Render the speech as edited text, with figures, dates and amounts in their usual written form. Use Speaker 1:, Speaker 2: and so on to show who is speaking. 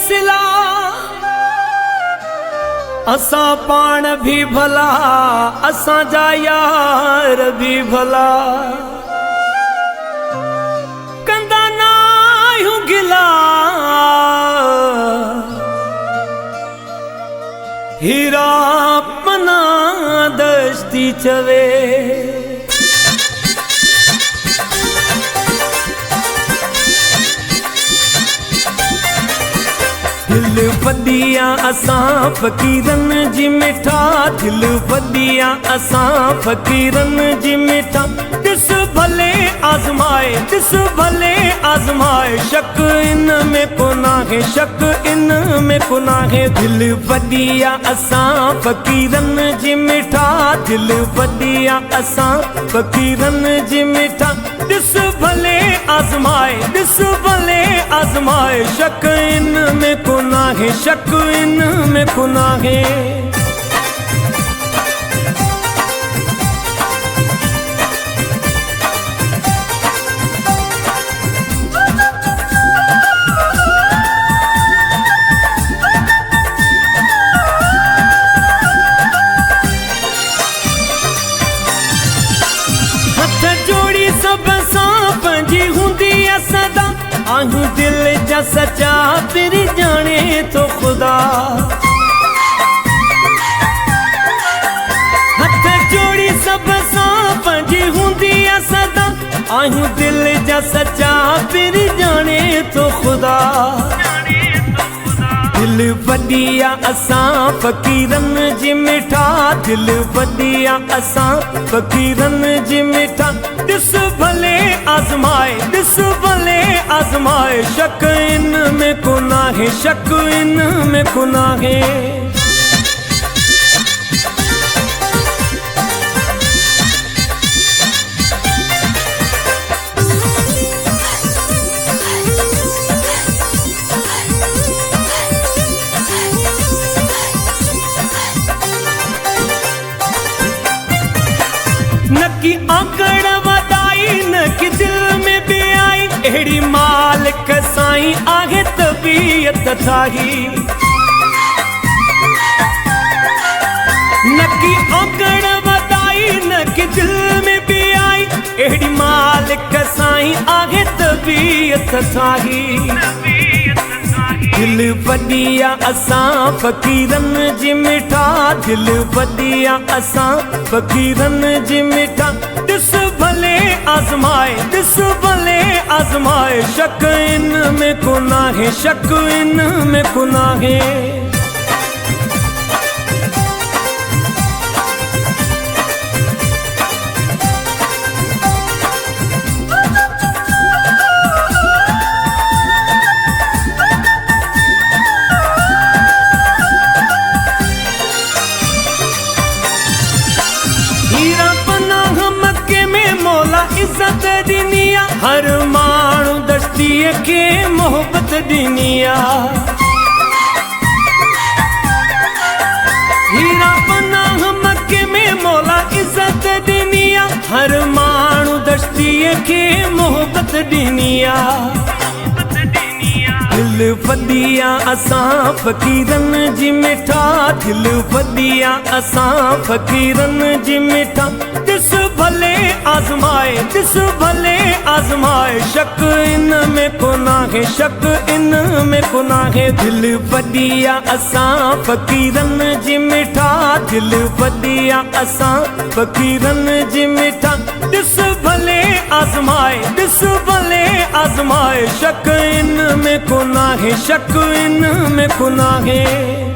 Speaker 1: सिला असा पाण भी भला असा जा यार भी भला कंदा ना यूं गिला हीरा पना दस्ती चवे दिल वदिया असां फ़कीरन जी मिठा दिल वदिया असां फ़कीरन जी मिठा दिस भले आज़माए शक इन में कोना है शक इन में कोना है दिल वदिया असां फ़कीरन जी मिठा दिल वदिया असां फ़कीरन जी मिठा दिस भले आज़माए शक इन में कोना है शक इन में कोना है हथ जोड़ी सब सांप जी हुंदी सदा आहूं दिल जा सच्चा फिर जाने तो खुदा हथ जोड़ी सब सांप जी हुंदी सदा आहूं दिल जा सच्चा फिर जाने तो खुदा दिल वदिया असां फ़कीरन जी मिठा दिल वदिया असां फ़कीरन जी मिठा दिस भले आज़माए शक इन में कोना है शक इन में कोना है नकी आकड़ वदाई नकी दिल में भी आई एड़ी मालिक साईं आगे तबीयत थाही नकी आकड़ वदाई नकी दिल में भी आई एड़ी मालिक साईं आगे तबीयत थाही दिल वदिया असां फ़कीरन जी मिठा दिल वदिया असां फ़कीरन जी मिठा दिस भले आज़माए शक इन में कोना है शक इन में कोना है इज्जत दिनिया हर माण्हू दस्तीअ खे मोहब्बत दिनिया हीरा पनाह मक्के में मौला इज्जत दिनिया हर माण्हू दस्तीअ खे मोहब्बत दिनिया दिल वदिया असां फ़कीरन जी मिठा दिल वदिया असां फ़कीरन जी मिठा दिस भले आज़माए शक इन में कोना है शक इन में कोना है दिल वदिया असां फ़कीरन जी मिठा दिल वदिया असां फ़कीरन जी मिठा दिस भले आज़माए शक इन में कोना है शक इन में कोना है